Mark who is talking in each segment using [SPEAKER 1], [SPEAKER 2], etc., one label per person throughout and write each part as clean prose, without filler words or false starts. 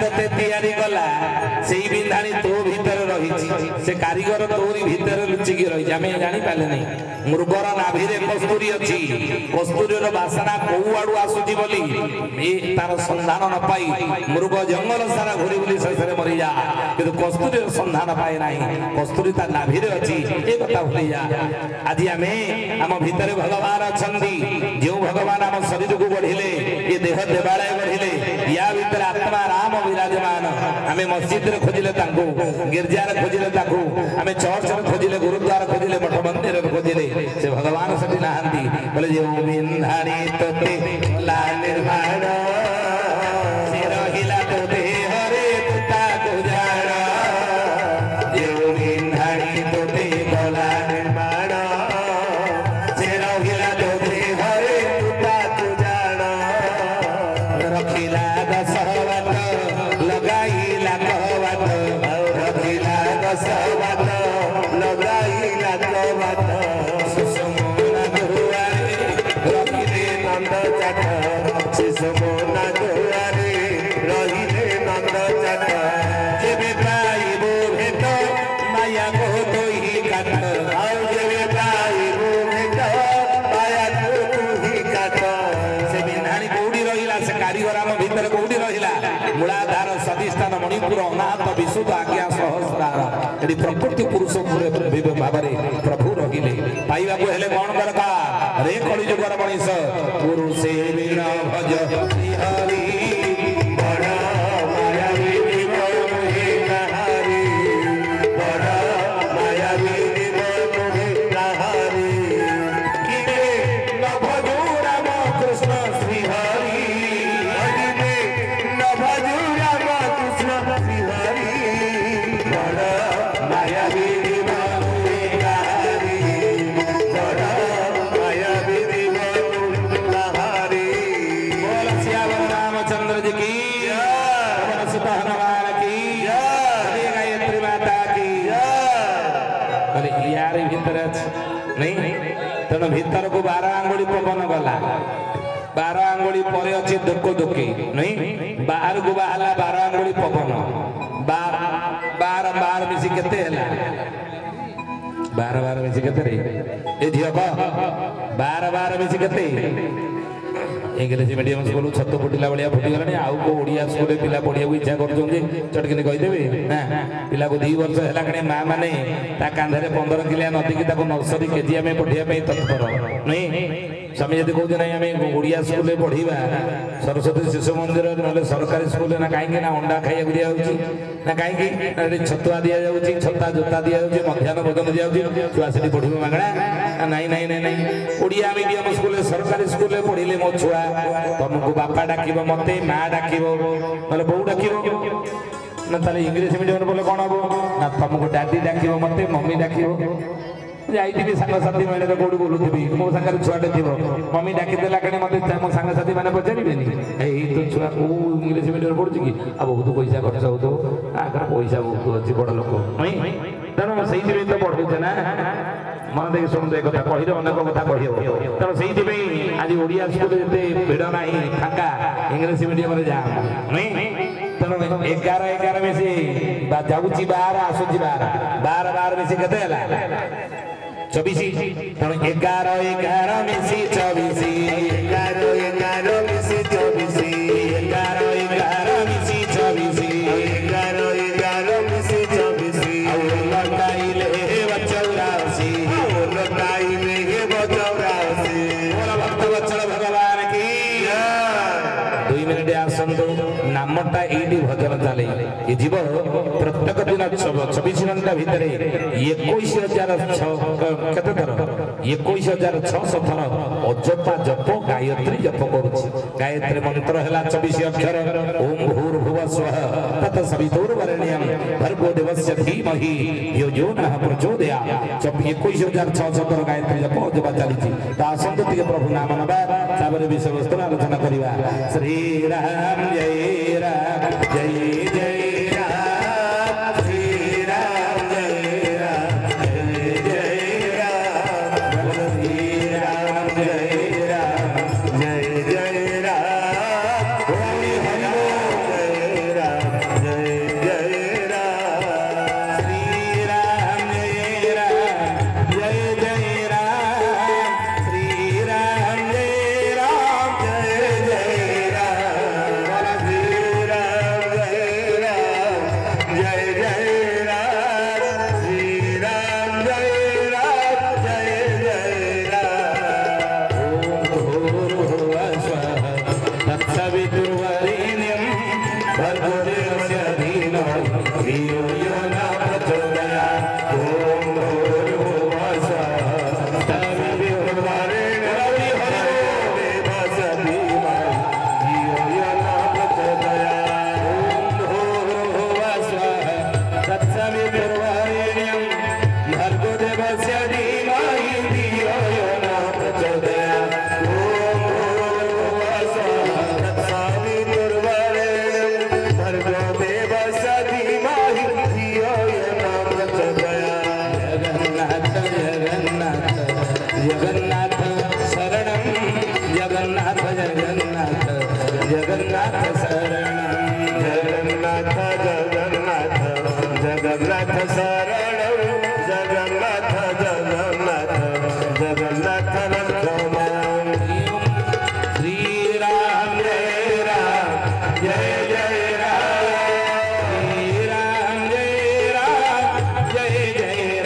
[SPEAKER 1] तते तैयारी कला सेई बिंधाणी तो भीतर रही से कारीगर तोरी भीतर लुचिकी रही आमे जानी पाले नहीं मृगर नाभिरे कस्तूरी अछि कस्तूरीर बासना कोउ आडू आसुची बोली ए तार संधान न पाई मृग जंगल सारा घुरी बुली शेषरे मरि जा किंतु कस्तूरीर संधान पाए नाही कस्तूरी ता नाभिरे अछि ए कथा भूली जा आज आमे हम भीतर भगवान अछंदी जो भगवान हम शरीर को बढ़िले ये देह देवालय बढ़िले या भीतर आत्मा राम विराजमान हमें मस्जिद रे खोजिले तांको गिरजा रे खोजिले ताको हमें चर्च रे खोजिले गुरुद्वार खोजिले मठ मंदिर रे खोजिले से भगवान सती नाहंती बोले जे बिंधाणी तते ला निर्माण से रहिला तो देह रे तुता गुजारा जे बिंधाणी तते कला निर्माण से रहिला तो देह रे तुता गुजारा रखिला दसवत लगाईला कहवत रखिला दसवत लगाईला कहवत सुसमोना दुआरे रहिले नंद चट सुसमोना दुआरे रहिले नंद चट जेबे पाइबो भेट माया को तोही काट आउ जेबे पाइबो भेट माया को तोही काट से बिंधाणी कोउडी रहिला से कारीगर हम भीतर कोउडी रहिला मूलाधार सदिष्ठान मणिपुर अनाथ विशुद्ध आज्ञा सहस्रार यदि प्रकृति पुरुष भावरे प्रभु रहिले पाइबा को हेले कोन दरकार रे कଳି जुगर मनीष पुरुषे बिना भज हरि बड़ा मायावी जीवन हे कहारी बड़ा मायावी जीवन हे कहारी किने न भजो राम कृष्ण श्री हरि किने न भजो राम कृष्ण श्री हरि बड़ा मायावी जीवन हे कहारी बड़ा मायावी जीवन कहारी बोल श्याम रामचंद्र जी की जय सुत हनुमान की जय गायत्री माता की जय अरे यार भीतर नहीं तेणु भीतर को 12 आंगुली पवन गला 12 आंगुली पर अच्छे दुख दुखी नहीं बाहर को बाहला 12 आंगुली पवन 12 मिसी केते हला 12 मिसी केते रे ए झियो को 12 मिसी केते इंग्लिश मीडियम स्कूल छत फुटिला बलिया फुटी गलानी आउ को ओडिया स्कूल पिला पढिया को इच्छा करछों जे चटकिनी कहि देबे ना पिला को 2 वर्ष हैला कने मां माने ता कांधरे 15 किलिया नदी की ताको नर्सरी केजिया में पढिया पे तत्पर नहीं समय यदि कहते नहीं आम ओडिया स्कूल पढ़ा सरस्वती शिशु मंदिर ना सरकारी स्कूल ना कहीं अंडा खाया दिखाई ना कहीं छतुआ दि जाऊँगी छता जोता दि जाऊँगी मध्याह्न भोजन दि जाऊँगी छुआ से पढ़ मागणा नाई नाई नाई नाई ओडिया मीडियम स्कूल सरकारी स्कूल पढ़िले मो छुआ तुमको बापा डाक मत माँ डाक ना बो डाक ना ताले इंग्लिश मीडियम बोले कौन हम ना तुमको डाडी डाक मत मम्मी डाक जाइए सांगसाथी मेले कौट बोलूबी मो सागर छुआटे थी मम्मी डाकीदेला कहीं मत मो सांगसाथी मैंने पचारे तो छुआ को इंग्लिश मीडियम पढ़ुची कि बहुत पैसा खर्च हो आगर पैसा बहुत अच्छी बड़ लोक तेणु से तो पढ़ुचे ना मन देख शुणु एक कथा कही अनेक कथा कही तेणु से आज ओडिया स्कूल जिते भिड़ ना फाँका इंग्लिश मीडियम जा तेणु 11 मिसी जाऊँगी 12 आसूची 12 मिसी के 24 तेणु 11 मिसी 24 11 मिसी 24 11 मिसी 24 11 मिसी 24 लटाइले 84 लटाइले 84 भक्त वत्सल भगवान की 2 मिनिट आसतु नामटा ये भजन चले ये जीव प्रत्येक दिन 24 घंटा भितर 21,600 थर अजपा जप गायत्री जप करुछि गायत्री मंत्र है 24 अक्षर ओम भूर्भुव स्वः तत्सवितुर्वरेण्यं भर्गो देवस्य धीमहि यो यो नः प्रचोदयात् 21,600 थर गायत्री जप अजपा चली आसतु टिके प्रभु नाम नबा तापर विषय वस्तु आलोचना करिवा श्री राम जय राम जय जय भर्गो देवस्य धीमहि धियो यो न प्रचोदयात् ॐ भूर्भुवः स्वः तत्सवितुर्वरेण्यं देवस्य धीमहि धियो यो न प्रचोदयात् ॐ भूर्भुवः स्वः तत्सवितुर्वरेण्यं भर्गो देवस्य धीमहि धियो यो न प्रचोदयात् जगन्नाथ शरणं जगन्नाथ जगन्नाथ जगन्नाथ शरणं जगन्नाथ जगन्नाथ जगन्नाथ शरणं जगन्नाथ जगन्नाथ जगन्नाथ रक्षमां श्री राम जय राम जय जय राम श्री राम जय राम जय जय राम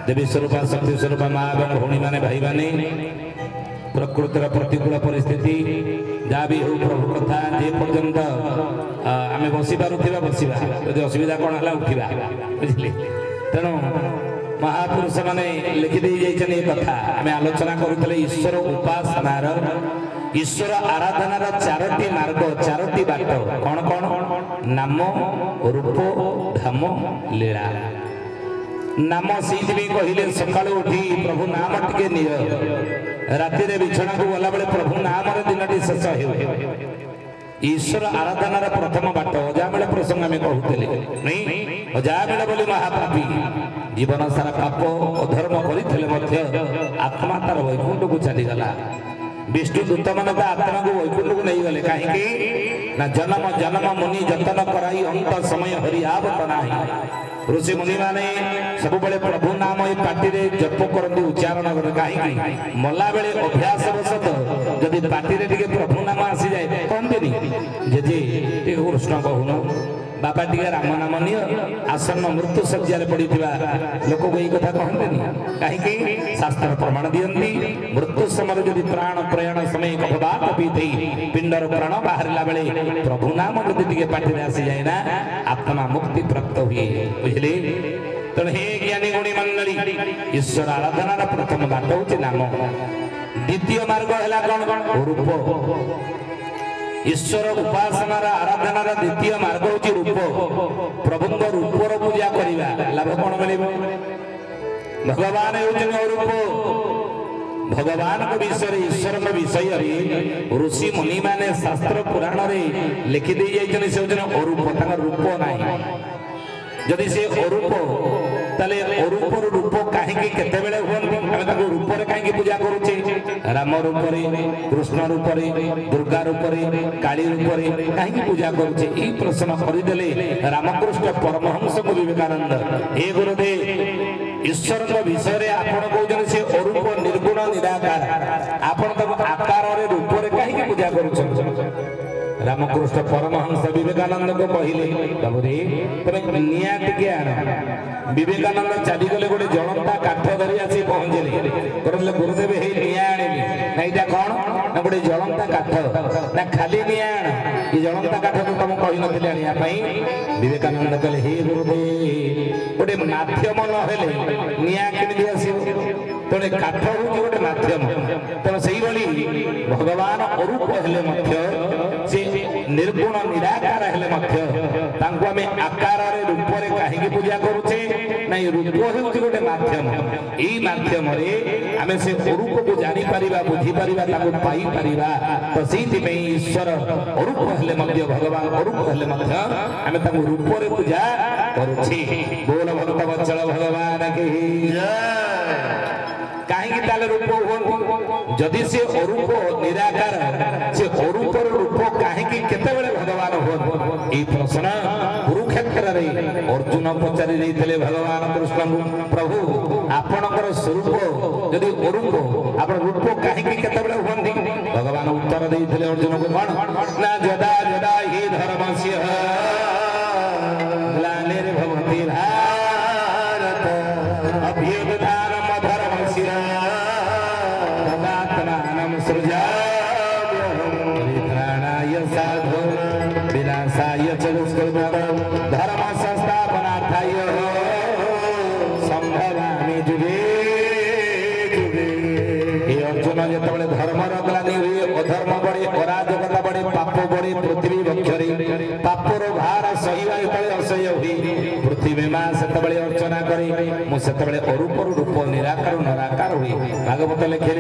[SPEAKER 1] देवी स्वरूपा शक्ति स्वरूपा माँ एवं भौणी माने भाई माने प्रकृतिर प्रतिकूल परिस्थिति जहाँ भी हो प्रभु कथा जे पर्यंत आम बसी पारुथिबा बसिबा यदि असुविधा कौन है उठा बुझे तेणु महापुरुष माने लिखिदे जाइछन कथा आम आलोचना करुले ईश्वर उपासनार ईश्वर आराधनार चारोटी मार्ग चारोटी बाट कौन कौन नाम रूप धाम लीला नाम से कहले सका उठी प्रभु नाम टे नि राति बिछना को गला बेले प्रभु नाम दिन शेष हो ईश्वर आराधनार प्रथम बाट जहाँ प्रसंग आम कहूले नहीं जाबिड़ बोली महापापी जीवन सारा पाप अधर्म करते आत्मा तार वैकुंठ को चलीगला विष्णु दूत मैंने आत्मा को वैकुंठ को नहीं गले कहीं ना जन्म जन्म मुनि जतन कराई अंत समय हरिआवत नाही ऋषि मुनि माने सब बेले प्रभु नाम ये पार्टी रे जप करते उच्चारण कर कहीं मला बेले अभ्यास बसत जदि पार्टी रे टिके प्रभु नाम आसी जाए कहते जे कृष्ण कहून बाबा टिके राम नाम निय आसन्न मृत्यु सज्जा पड़ी लोक को यही कथा कहते कहीं शास्त्र प्रमाण दियंती मृत्यु समय जदि प्राण प्रयाण समय कफवात पीते पिंडर प्राण बाहरला बेले प्रभु नाम जदि टिके पार्टी रे आसी जाए ना आत्मा मुक्ति प्राप्त हुए बुझले तेणु हे ज्ञानी गुणी मंडली ईश्वर आराधनार प्रथम बाट हूँ नाम द्वितीय मार्ग है कौन रूप ईश्वर उपासनार आराधनार द्वितीय मार्ग हूँ रूप प्रभुंग रूपर पूजा करवा लाभ कौन मिल भगवान हूँ रूप भगवान को विषय ईश्वर के विषय ऋषि मुनि माने शास्त्र पुराण रे लिखि दे जाइछन से होजन अरूप तांकर रूप नाही जदि से अरूप ताले अरूपर रूप कहीं केते बेले होंती आमे ताको रूप रे कहीं पूजा करूचे राम रूप रे कृष्ण रूप रे दुर्गा रूप रे काली रूप रे कहीं पूजा करूचे ई प्रश्न करि देले रामकृष्ण परमहंस को विवेकानंद हे गुरुदेव ईश्वर के विषय रे आपण कहउछन से अरूप निर्गुण निराकार आपण ताको आकार रे रूप रे कहीं पूजा करूछन रामकृष्ण परमहंस विवेकानंद को कहले बाबू रे तमे निया टिके आण विवेकानंद चली गले गोटे जलंता काठ धरी आसी पहुंचले कहले गुरुदेव हे निया आनिली ना इटा कोन ना गोटे जलंता काठ ना खाली निया आण ई जलंता काठ तो तुम कहि नथिले आनिया पई विवेकानंद कहले हे गुरुदेव गोटे माध्यम न हेले निया केमि आसीबो तने काठ हो गोटे माध्यम तने सही बली भगवान अरूप हेले मध्य से निर्गुण निराकार हेले मध्य तांको हमें आकार रे रूप रे काहे पूजा करूचे नहीं रूप हेउची गोटे माध्यम ई माध्यम रे हमें से रूप को जानि परिबा बुझी परिबा ताको पाई परिबा तो सेति में ईश्वर रूप हेले मध्य भगवान रूप हेले मध्य हमें ताको रूप रे पूजा करूची बोल भक्त वत्सल भगवान की जय कहीं ताले रूप हो जदि से अरूप निराकार से अरूप रूप कहीं केते बेले भगवान हो ए प्रश्न कुरुक्षेत्र रे अर्जुन पचारि देइतले भगवान कृष्ण को प्रभु आपनकर स्वरूप जदि अरूप आपन रूप कहीं केते बेले होंदी भगवान उत्तर देइतले अर्जुन को कोन ना जदा जदा ही धर्मस्य ग्लानिर भवति भारत अभ्युत्थान धर्म संस्थापनार्थाय संभवामि जुगे जुगे हे अर्जुन जेतबेले धर्म ग्लानि हुए अधर्म बढ़े अराजकता बढ़े पाप बढ़े पृथ्वी वक्षरे पापर भार सहिबा जेतबेले असह्य हुए पृथ्वी मां सेतबेले अर्चना करे मु सेतबेले अरूप रूप निराकार नराकार हुए भागवत लेखे